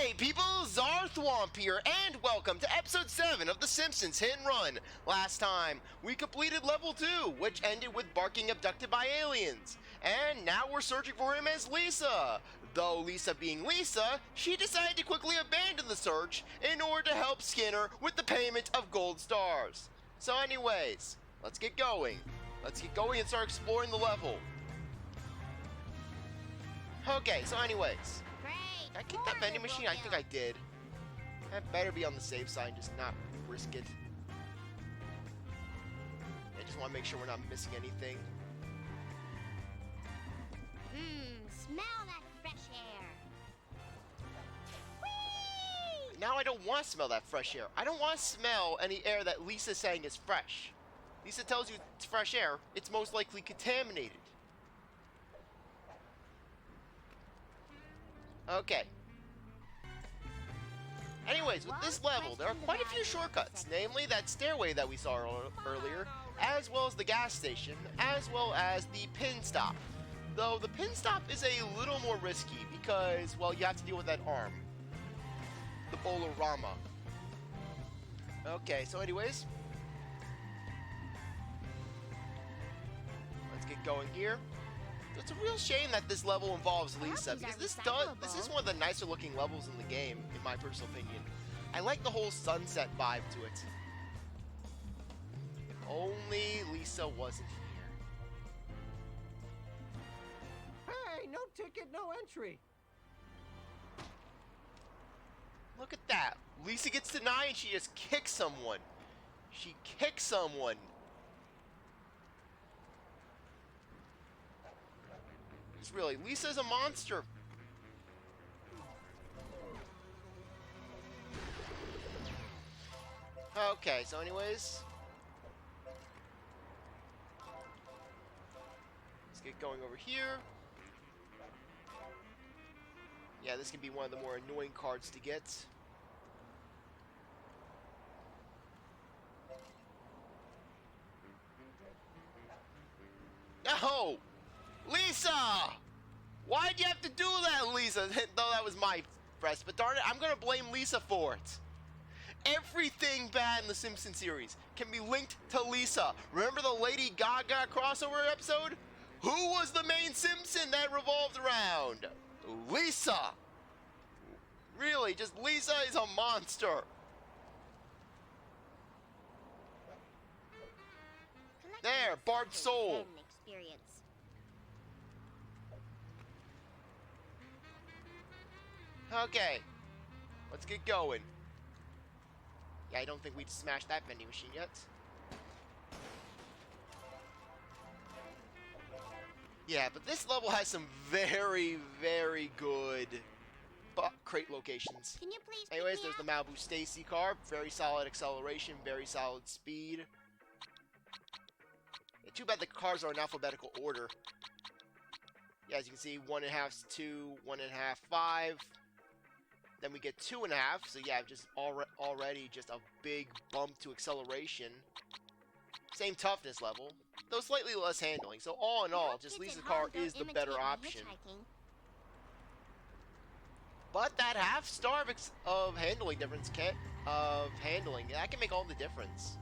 Hey people, CzarThwomp here, and welcome to episode 7 of the Simpsons Hit and Run. Last time, we completed level 2, which ended with Barking abducted by aliens. And now we're searching for him as Lisa. Though Lisa being Lisa, she decided to quickly abandon the search in order to help Skinner with the payment of gold stars. So anyways, let's get going. Let's get going and start exploring the level. Okay, so anyways. Did I kick that vending machine? I think I did. That better be on the safe side and just not risk it. I just want to make sure we're not missing anything. Smell that fresh air. Whee! Now I don't want to smell that fresh air. I don't want to smell any air that Lisa's saying is fresh. Lisa tells you it's fresh air. It's most likely contaminated. Okay. Anyways, with this level, there are quite a few shortcuts, namely that stairway that we saw earlier, as well as the gas station, as well as the pin stop. Though the pin stop is a little more risky because, well, you have to deal with that arm. The Bolorama. Okay, so anyways. Let's get going here. It's a real shame that this level involves Lisa, because this is one of the nicer looking levels in the game, in my personal opinion. I like the whole sunset vibe to it. If only Lisa wasn't here. Hey, no ticket, no entry. Look at that. Lisa gets denied and she just kicks someone. She kicks someone. Really, Lisa's a monster. Okay, so anyways, let's get going over here. Yeah, this can be one of the more annoying cards to get. No! Lisa! Why'd you have to do that, Lisa? Though that was my press, but darn it, I'm gonna blame Lisa for it. Everything bad in the Simpsons series can be linked to Lisa. Remember the Lady Gaga crossover episode? Who was the main Simpson that revolved around? Lisa! Really, just Lisa is a monster. There, Barbed Soul. Experience. Okay, let's get going. Yeah, I don't think we'd smashed that vending machine yet. Yeah, but this level has some very, very good crate locations. Can you please Anyways, there's the Malibu Stacy car. Very solid acceleration, very solid speed. Yeah, too bad the cars are in alphabetical order. Yeah, as you can see, 1.5's 2, 1.5, 5. Then we get 2.5, so yeah, just already just a big bump to acceleration. Same toughness level, though slightly less handling. So all in all, just Lisa's car is the better option. But that half star of handling difference that can make all the difference.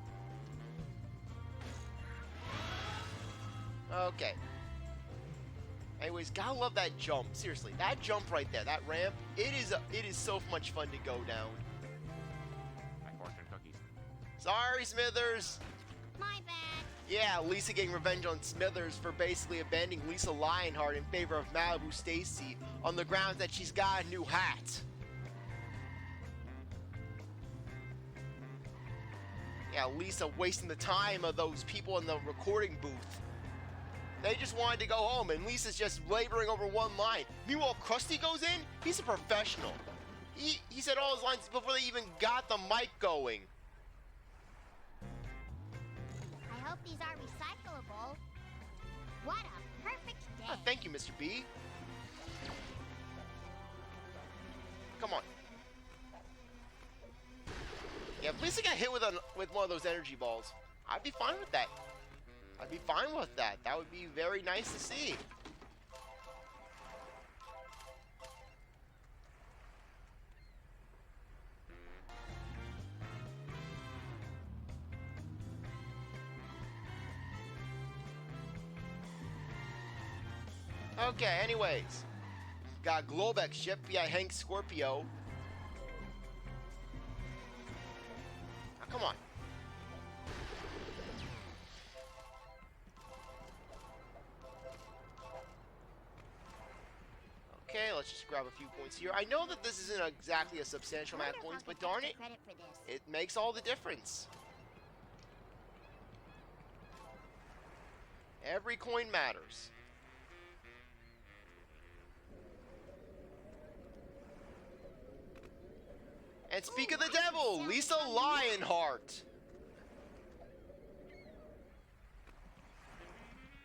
Okay. Anyways, gotta love that jump. Seriously, that jump right there, that ramp, it is so much fun to go down. My fortune cookies. Sorry, Smithers. My bad. Yeah, Lisa getting revenge on Smithers for basically abandoning Lisa Lionheart in favor of Malibu Stacy on the grounds that she's got a new hat. Yeah, Lisa wasting the time of those people in the recording booth. They just wanted to go home, and Lisa's just laboring over one line. Meanwhile, Krusty goes in. He's a professional. He said all his lines before they even got the mic going. I hope these are recyclable. What a perfect day. Oh, thank you, Mr. B. Come on. Yeah, if Lisa got hit with one of those energy balls, I'd be fine with that. I'd be fine with that. That would be very nice to see. Okay, anyways. Got Globex ship via Hank Scorpio. Now, come on. Okay, let's just grab a few points here. I know that this isn't exactly a substantial amount of points, but darn it, Credit for this. it makes all the difference. Every coin matters. And speak of the devil, Lisa Lionheart.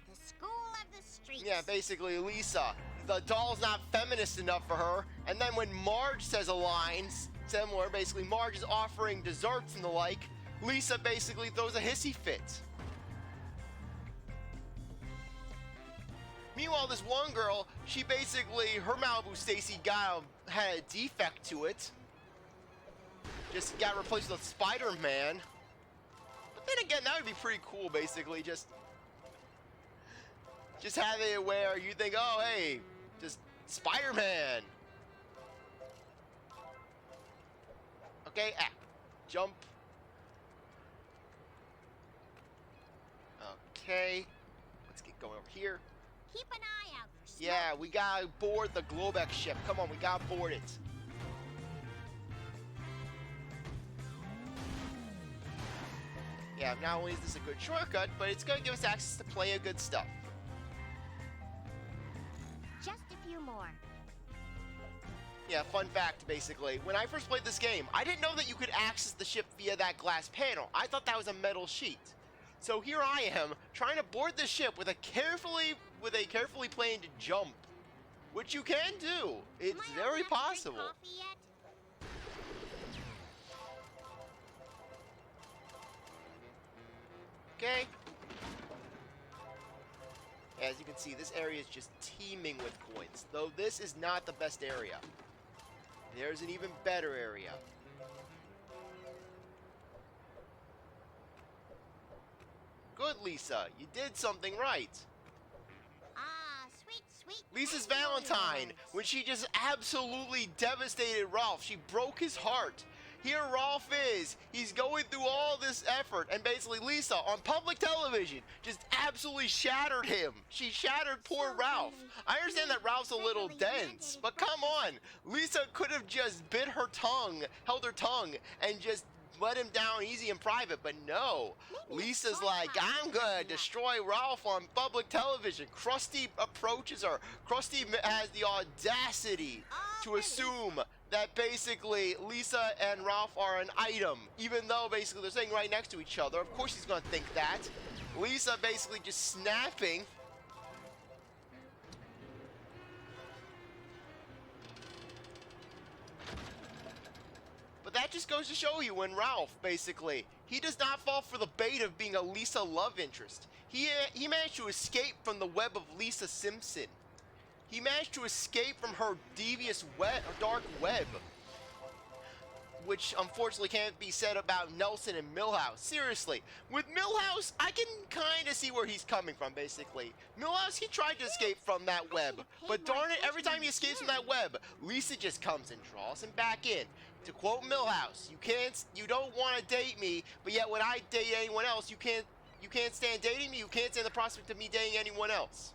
The school of the streets. Yeah, basically Lisa. The doll's not feminist enough for her. And then when Marge says a line similar, basically Marge is offering desserts and the like, Lisa basically throws a hissy fit. Meanwhile, this one girl, she basically, her Malibu Stacy had a defect to it. Just got replaced with Spider-Man. But then again, that would be pretty cool, basically. Just have it where you think, oh, hey, just Spider-Man. Okay, jump. Okay, let's get going over here. Keep an eye out for smoke. Yeah, we gotta board the Globex ship. Come on, we gotta board it. Yeah, not only is this a good shortcut, but it's gonna give us access to plenty of good stuff. Just a few more. Yeah, fun fact, basically. When I first played this game, I didn't know that you could access the ship via that glass panel. I thought that was a metal sheet. So here I am, trying to board the ship with a carefully planned jump. Which you can do. It's Am I old very enough to drink possible. coffee yet? Okay. As you can see, this area is just teeming with coins. Though this is not the best area. There's an even better area. Good, Lisa. You did something right. Ah, sweet, sweet. Lisa's tango Valentine, notes. when she just absolutely devastated Ralph. She broke his heart. Here Ralph is. He's going through all this effort, and basically Lisa, on public television, just absolutely shattered him. She shattered poor Ralph. I understand that Ralph's a little dense, but come on. Lisa could have just bit her tongue, held her tongue, and just let him down easy in private, but no. Lisa's like, I'm gonna destroy Ralph on public television. Krusty approaches her. Krusty has the audacity to assume that basically Lisa and Ralph are an item, even though basically they're sitting right next to each other. Of course he's gonna think that. Lisa basically just snapping. But that just goes to show you when Ralph, basically, he does not fall for the bait of being a Lisa love interest. He managed to escape from the web of Lisa Simpson. He managed to escape from her devious dark web. Which unfortunately can't be said about Nelson and Milhouse. Seriously, with Milhouse, I can kind of see where he's coming from, basically. Milhouse, he tried to escape from that web. But darn it, every time he escapes from that web, Lisa just comes and draws him back in. To quote Milhouse, you don't want to date me, but yet when I date anyone else, you can't stand dating me, you can't stand the prospect of me dating anyone else.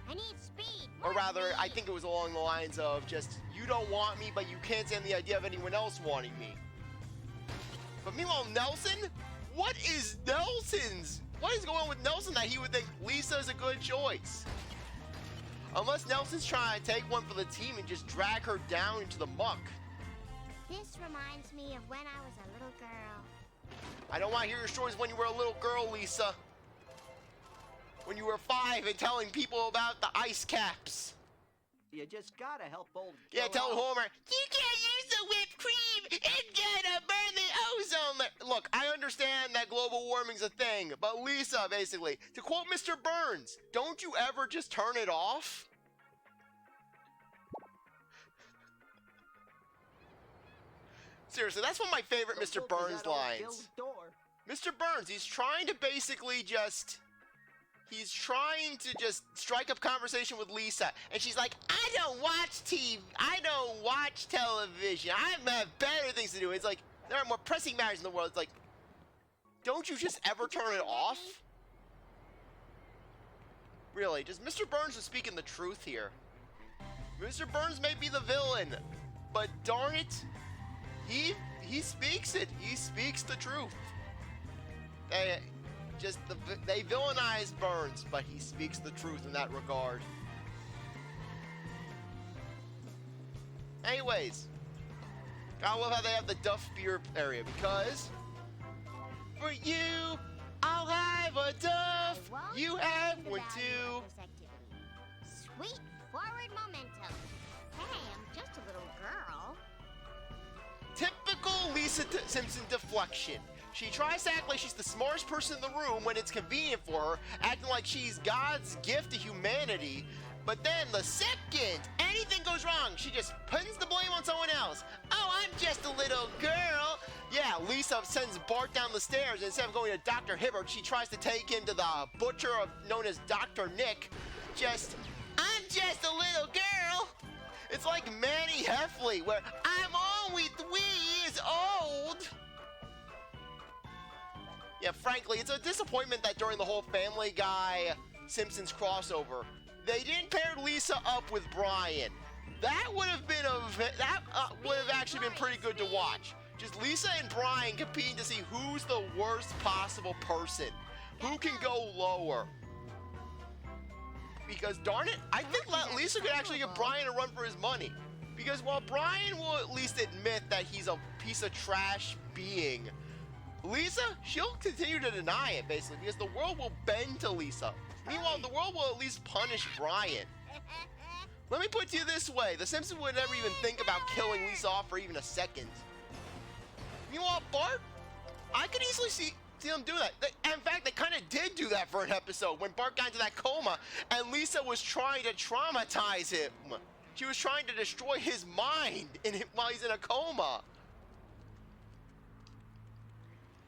I need speed. Or more rather, I speed. think it was along the lines of just, you don't want me, but you can't stand the idea of anyone else wanting me. But meanwhile, Nelson? What is Nelson's? What is going on with Nelson that he would think Lisa is a good choice? Unless Nelson's trying to take one for the team and just drag her down into the muck. This reminds me of when I was a little girl. I don't want to hear your stories when you were a little girl, Lisa. When you were 5 and telling people about the ice caps. You just gotta help old. Yeah, Joe tell out. Homer, you can't use the whipped cream. It's gonna burn the ozone layer. Look, I understand that global warming's a thing, but Lisa, basically, to quote Mr. Burns, don't you ever just turn it off? Seriously, that's one of my favorite Don't Mr. go through Burns that old lines. Bill's door. Mr. Burns, he's trying to basically just... he's trying to just strike up conversation with Lisa, and she's like, I don't watch TV, I don't watch television, I have better things to do. It's like, there are more pressing matters in the world. It's like, don't you just ever turn it off? Really, just Mr. Burns is speaking the truth here. Mr. Burns may be the villain, but darn it, he speaks it. He speaks the truth. They villainize Burns, but he speaks the truth in that regard. Anyways, I love how they have the Duff beer area, because for you, I'll have a Duff. You have one too. Sweet forward momentum. Hey, I'm just a little girl. Typical Lisa Simpson deflection. She tries to act like she's the smartest person in the room when it's convenient for her, acting like she's God's gift to humanity. But then the second anything goes wrong, she just pins the blame on someone else. Oh, I'm just a little girl. Yeah, Lisa sends Bart down the stairs, and instead of going to Dr. Hibbert, she tries to take him to the butcher known as Dr. Nick. I'm just a little girl. It's like Manny Heffley, where I'm only 3 years old. Yeah, frankly, it's a disappointment that during the whole Family Guy Simpsons crossover, they didn't pair Lisa up with Brian. That would have been would have actually been pretty good to watch. Just Lisa and Brian competing to see who's the worst possible person, who can go lower. Because darn it, I think Lisa could actually give Brian a run for his money. Because while Brian will at least admit that he's a piece of trash being, Lisa, she'll continue to deny it, basically, because the world will bend to Lisa. Meanwhile, the world will at least punish Brian. Let me put it to you this way. The Simpsons would never even think about killing Lisa off for even a second. Meanwhile, Bart, I could easily see them do that. In fact, they kind of did do that for an episode when Bart got into that coma and Lisa was trying to traumatize him. She was trying to destroy his mind while he's in a coma.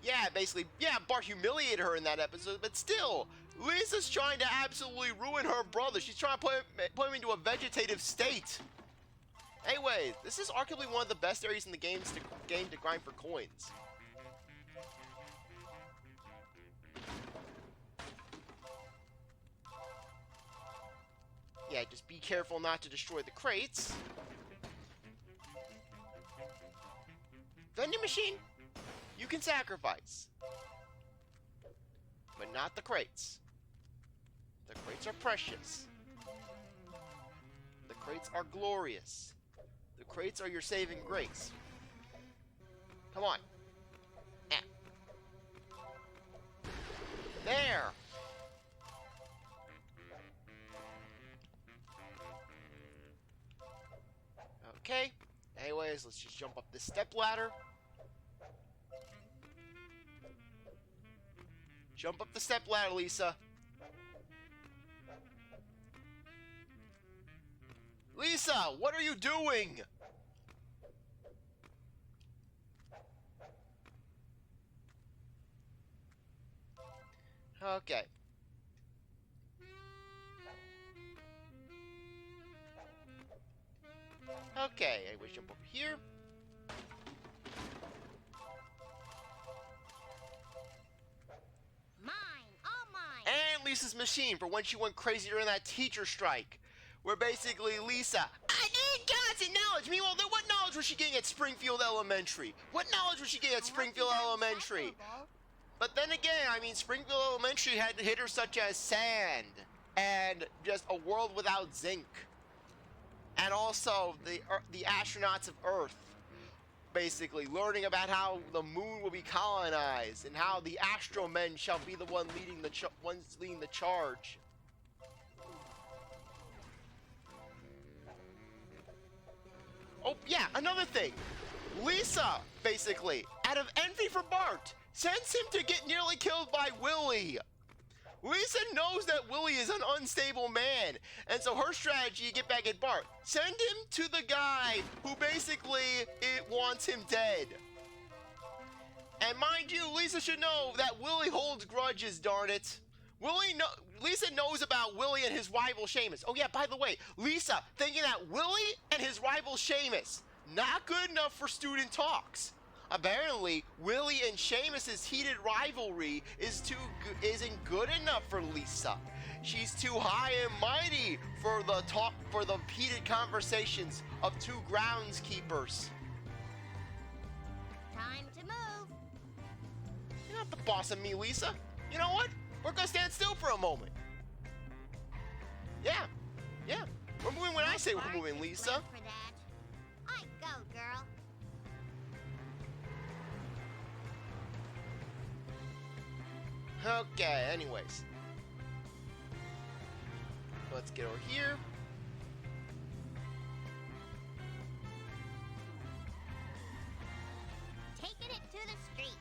Yeah, basically, yeah, Bart humiliated her in that episode, but still, Lisa's trying to absolutely ruin her brother. She's trying to put him into a vegetative state. Anyways, this is arguably one of the best areas in the game to grind for coins. Yeah, just be careful not to destroy the crates. Vending machine, you can sacrifice. But not the crates. The crates are precious. The crates are glorious. The crates are your saving grace. Come on. There! Okay. Anyways, let's just jump up this step ladder. Jump up the step ladder, Lisa. Lisa, what are you doing? Okay. Okay, anyways, jump over here. Mine, all mine. And Lisa's machine for when she went crazy during that teacher strike. Where basically Lisa, I need constant knowledge. Meanwhile, what knowledge was she getting at Springfield Elementary? What knowledge was she getting at Springfield Elementary? But then again, I mean, Springfield Elementary had hitters such as sand and just a world without zinc. And also the astronauts of Earth, basically learning about how the moon will be colonized and how the Astro Men shall be the ones leading the charge. Oh yeah, another thing. Lisa, basically, out of envy for Bart, sends him to get nearly killed by Willie. Lisa knows that Willie is an unstable man, and so her strategy to get back at Bart, send him to the guy who basically wants him dead. And mind you, Lisa should know that Willie holds grudges, darn it. Lisa knows about Willie and his rival Seamus. Oh yeah, by the way, Lisa thinking that Willie and his rival Seamus not good enough for student talks. Apparently, Willie and Seamus's heated rivalry isn't good enough for Lisa. She's too high and mighty for the heated conversations of two groundskeepers. Time to move. You're not the boss of me, Lisa. You know what? We're gonna stand still for a moment. Yeah. We're moving when I say we're moving, Lisa. For that. I go, girl. Okay, anyways. Let's get over here. Taking it to the streets.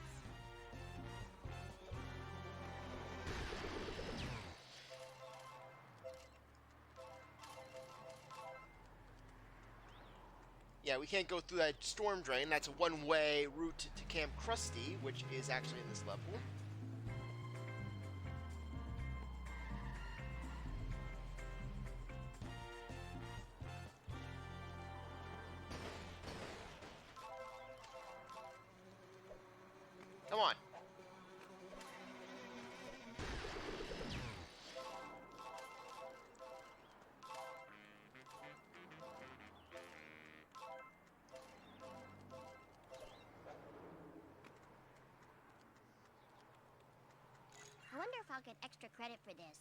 Yeah, we can't go through that storm drain. That's a one-way route to Camp Krusty, which is actually in this level. Come on. I wonder if I'll get extra credit for this.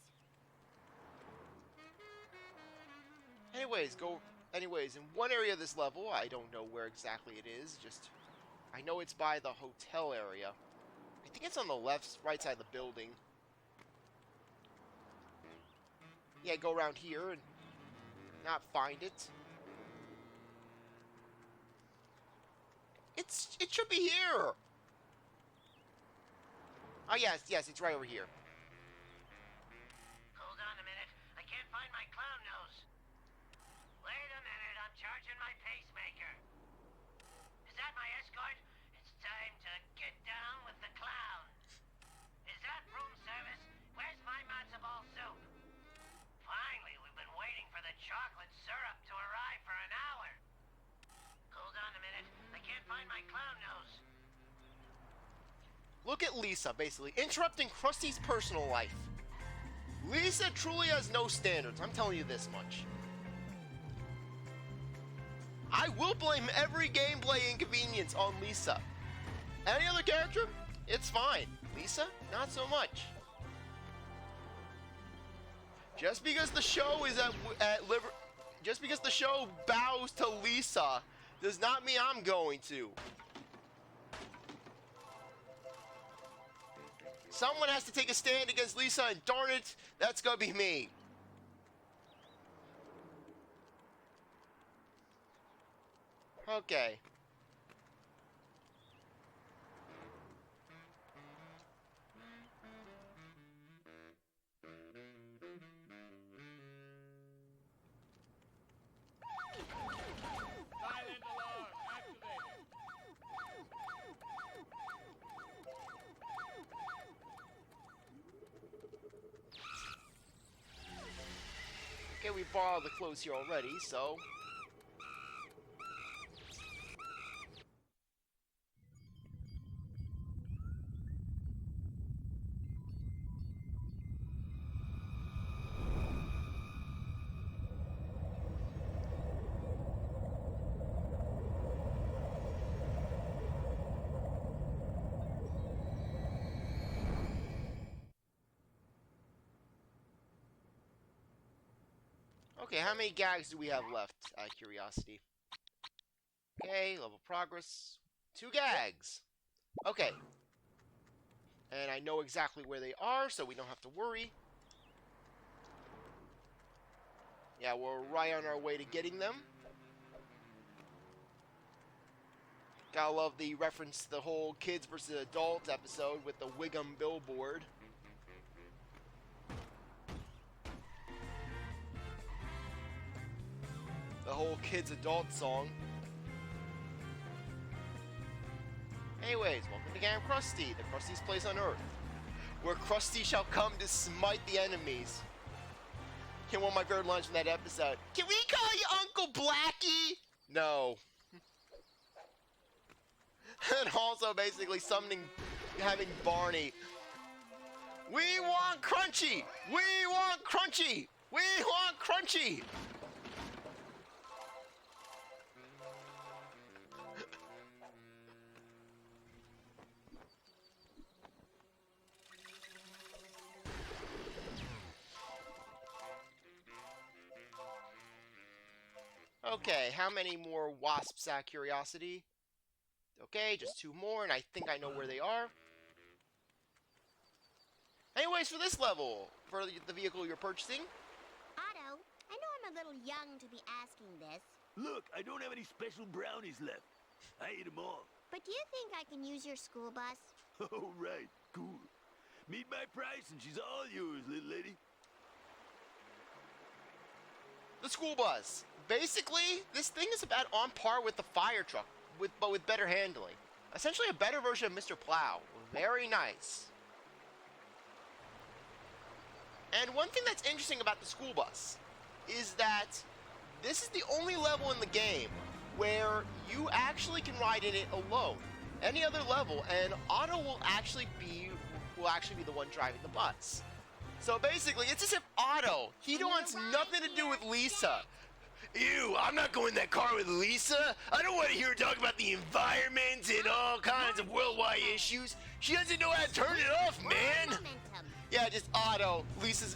Anyways, in one area of this level, I don't know where exactly it is, I know it's by the hotel area. I think it's on the right side of the building. Yeah, go around here and not find it. It should be here. Oh yes, it's right over here. Hold on a minute. I can't find my clown nose. Wait a minute. I'm charging my pacemaker. Is that my escort? It's time to get down with the clown. Is that room service? Where's my matzo ball soup? Finally, we've been waiting for the chocolate syrup to arrive for an hour. Hold on a minute. I can't find my clown nose. Look at Lisa, basically, interrupting Krusty's personal life. Lisa truly has no standards, I'm telling you this much. I will blame every gameplay inconvenience on Lisa. Any other character? It's fine. Lisa? Not so much. Just because the show is just because the show bows to Lisa does not mean I'm going to. Someone has to take a stand against Lisa, and darn it, that's gonna be me. Okay. Silent alarm activated. Okay, we borrowed the clothes here already, so... Okay, how many gags do we have left? Out of curiosity. Okay, level progress. 2 gags. Okay. And I know exactly where they are, so we don't have to worry. Yeah, we're right on our way to getting them. Gotta love the reference to the whole kids versus adults episode with the Wiggum billboard. The whole kids adult song. Anyways, welcome to Camp Krusty, the Krusty's place on Earth. where Krusty shall come to smite the enemies. One of my favorite lines from that episode. Can we call you Uncle Blackie? No. And also basically having Barney. We want Crunchy! We want Crunchy! We want Crunchy! Okay, how many more wasps out of curiosity? Okay, just 2 more, and I think I know where they are. Anyways, for this level, for the vehicle you're purchasing. Otto, I know I'm a little young to be asking this, Look, I don't have any special brownies left. I ate them all. but do you think I can use your school bus? Oh, right. Cool. Meet my price and she's all yours, little lady. The school bus. Basically, this thing is about on par with the fire truck, but with better handling. Essentially a better version of Mr. Plow. Very nice. And one thing that's interesting about the school bus is that this is the only level in the game where you actually can ride in it alone. Any other level, and Otto will actually be the one driving the bus. So basically, it's as if Otto, he wants nothing to do with Lisa. Ew, I'm not going in that car with Lisa. I don't want to hear her talk about the environment and all kinds of worldwide issues. She doesn't know how to turn it off, man. Momentum. Yeah, just Otto,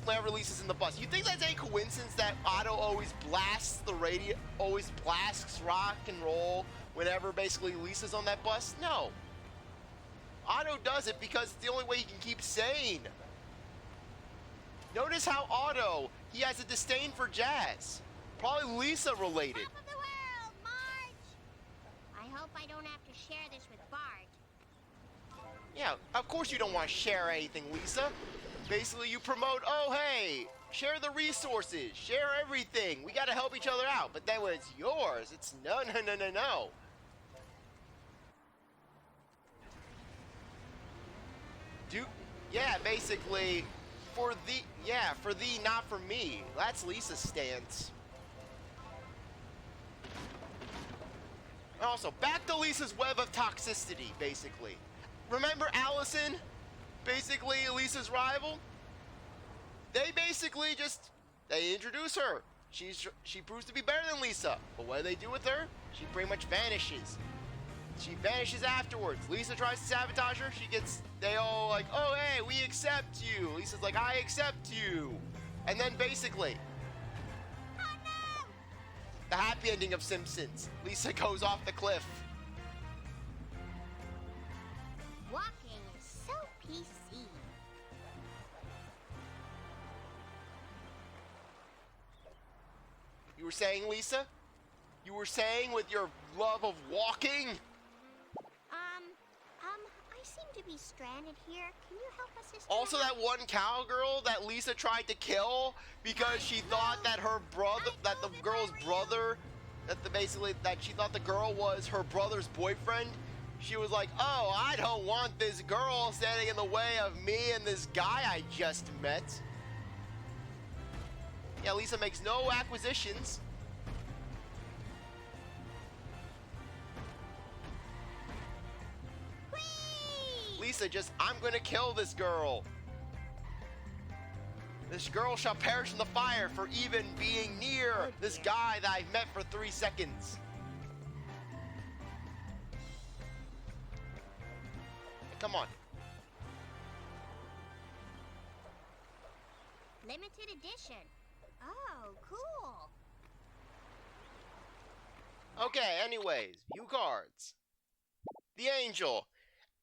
whenever Lisa's in the bus. You think that's a coincidence that Otto always blasts the radio, always blasts rock and roll whenever basically Lisa's on that bus? No. Otto does it because it's the only way he can keep sane. Notice how Otto, he has a disdain for jazz. Probably Lisa related. Top of the world, Marge! I hope I don't have to share this with Bart. Yeah, of course you don't want to share anything, Lisa. Basically, you promote, oh, hey, share the resources, share everything. We got to help each other out. But then when it's yours, it's no, no, no, no, no. Yeah, basically, for thee, not for me. That's Lisa's stance. Also, back to Lisa's web of toxicity, basically. Remember Allison? Basically, Lisa's rival? They basically they introduce her. She proves to be better than Lisa. But what do they do with her? She pretty much vanishes. She vanishes afterwards. Lisa tries to sabotage her. They all like, oh, hey, we accept you. Lisa's like, I accept you. And then basically, Oh no! the happy ending of Simpsons. Lisa goes off the cliff. Walking is so PC. You were saying, Lisa? You were saying with your love of walking? I seem to be stranded here. Can you help us, sister? Also, that one cowgirl that Lisa tried to kill because she thought that her brother, that the girl's brother, that she thought the girl was her brother's boyfriend. She was like, oh, I don't want this girl standing in the way of me and this guy I just met. Yeah, Lisa makes no acquisitions. Whee! Lisa I'm gonna kill this girl. This girl shall perish in the fire for even being near this guy that I've met for 3 seconds. Come on. Limited edition. Oh, cool. Okay, anyways, view cards. The Angel.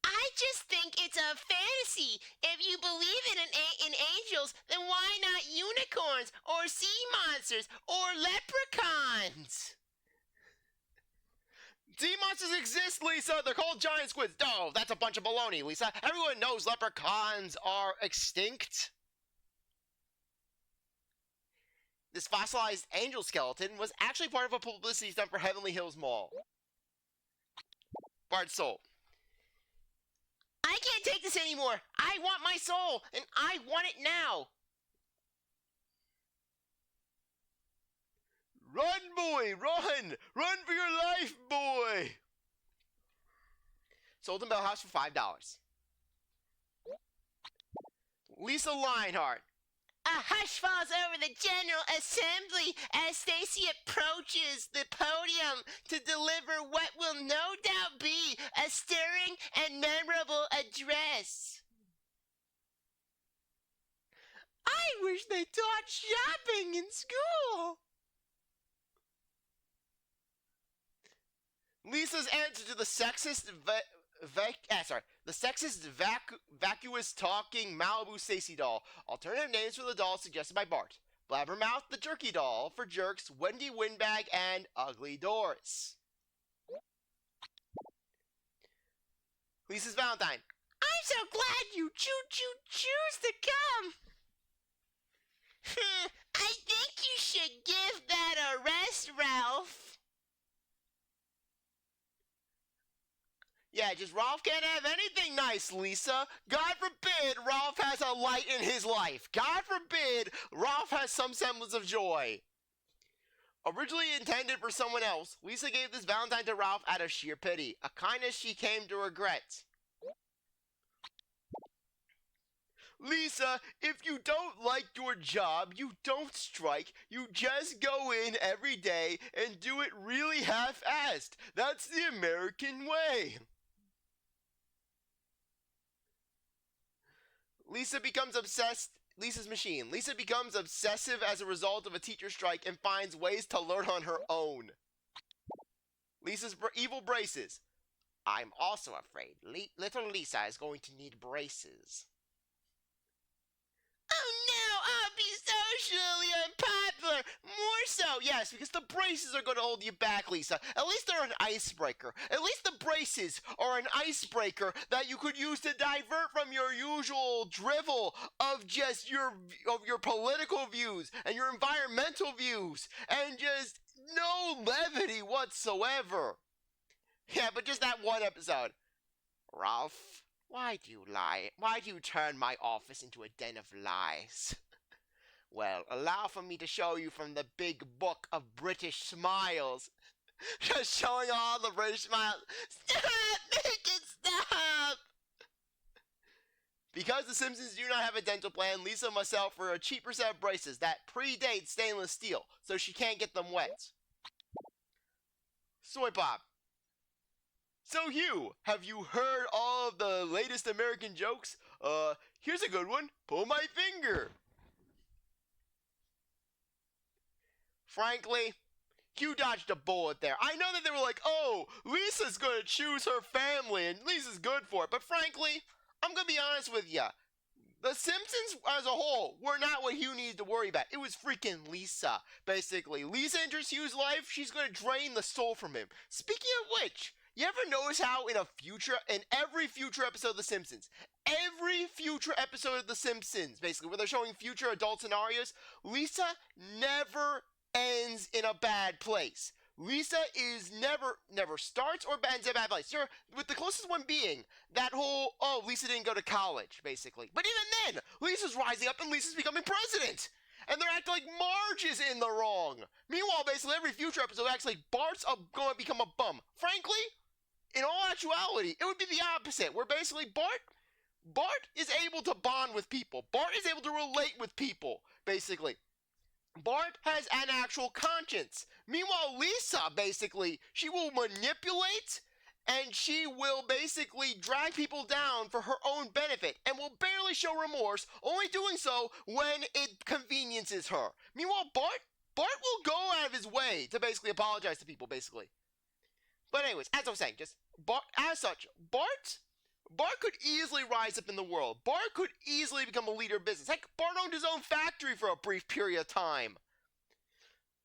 I just think it's a fantasy. If you believe in angels, then why not unicorns or sea monsters or leprechauns? Sea monsters exist, Lisa. They're called giant squids. Oh, that's a bunch of baloney, Lisa. Everyone knows leprechauns are extinct. This fossilized angel skeleton was actually part of a publicity stunt for Heavenly Hills Mall. Bart Soul. I I can't take this anymore. I want my soul, and I want it now. Run, boy, run! Run for your life, boy! Sold in Bell House for $5. Lisa Lionheart. A hush falls over the General Assembly as Stacy approaches the podium to deliver what will no doubt be a stirring and memorable address. I wish they taught shopping in school. Lisa's answer to the sexist vacuous talking Malibu Stacy doll. Alternative names for the dolls suggested by Bart. Blabbermouth the jerky doll for jerks, Wendy Windbag, and Ugly Doris. Lisa's Valentine. I'm so glad you choose to come. I think you should give that a rest, Ralph. Yeah, just Ralph can't have anything nice, Lisa. God forbid Ralph has a light in his life. God forbid Ralph has some semblance of joy. Originally intended for someone else, Lisa gave this Valentine to Ralph out of sheer pity, a kindness she came to regret. Lisa, if you don't like your job, you don't strike. You just go in every day and do it really half-assed. That's the American way. Lisa becomes obsessed. Lisa's machine. Lisa becomes obsessive as a result of a teacher strike and finds ways to learn on her own. Lisa's evil braces. I'm also afraid little Lisa is going to need braces. Oh no, I'll be socially unpopular. More so, yes, because the braces are going to hold you back, Lisa. At least they're an icebreaker. At least the braces are an icebreaker that you could use to divert from your usual drivel of just your political views and your environmental views and just no levity whatsoever. Yeah, but just that one episode. Ralph, why do you lie? Why do you turn my office into a den of lies? Well, allow for me to show you from the big book of British smiles. Just showing all the British smiles. Stop! Make it stop! Because the Simpsons do not have a dental plan, Lisa must sell for a cheaper set of braces that predate stainless steel, so she can't get them wet. Soy Pop. So Hugh, have you heard all of the latest American jokes? Here's a good one. Pull my finger. Frankly, Hugh dodged a bullet there. I know that they were like, oh, Lisa's gonna choose her family and Lisa's good for it. But frankly, I'm gonna be honest with ya. The Simpsons as a whole were not what Hugh needed to worry about. It was freaking Lisa, basically. Lisa enters Hugh's life, she's gonna drain the soul from him. Speaking of which, you ever notice how in every future episode of The Simpsons, basically, where they're showing future adult scenarios, Lisa never ends in a bad place. Lisa is never starts or ends in a bad place. With the closest one being that whole, oh, Lisa didn't go to college, basically. But even then, Lisa's rising up and Lisa's becoming president. And they're acting like Marge is in the wrong. Meanwhile, basically, every future episode acts like Bart's going to become a bum. Frankly, in all actuality, it would be the opposite, where basically Bart is able to bond with people. Bart is able to relate with people, basically. Bart has an actual conscience. Meanwhile, Lisa, basically, she will manipulate and she will basically drag people down for her own benefit and will barely show remorse, only doing so when it conveniences her. Meanwhile, Bart will go out of his way to basically apologize to people, basically. But anyways, as I was saying, Bart could easily rise up in the world. Bart could easily become a leader of business. Heck, Bart owned his own factory for a brief period of time.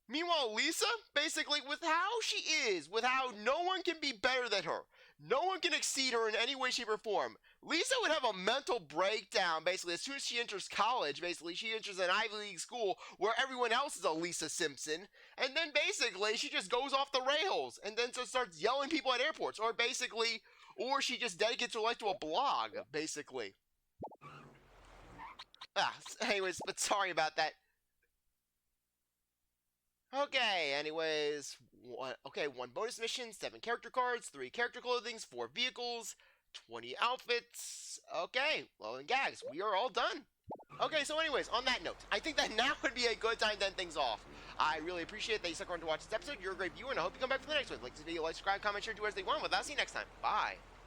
Meanwhile, Lisa, basically, with how she is, with how no one can be better than her, no one can exceed her in any way, shape, or form, Lisa would have a mental breakdown, basically, as soon as she enters college. Basically, she enters an Ivy League school where everyone else is a Lisa Simpson, and then basically, she just goes off the rails, and then just starts yelling people at airports, or basically, or she just dedicates her life to a blog, basically. Anyways, but sorry about that. Okay, anyways, one bonus mission, 7 character cards, 3 character clothings, 4 vehicles, 20 outfits. Okay, well, and gags, we are all done. Okay, so anyways, on that note, I think that now would be a good time to end things off. I really appreciate that you stuck around to watch this episode. You're a great viewer, and I hope you come back for the next one. Like this video, like, subscribe, comment, share, do as they want. With that, see you next time. Bye.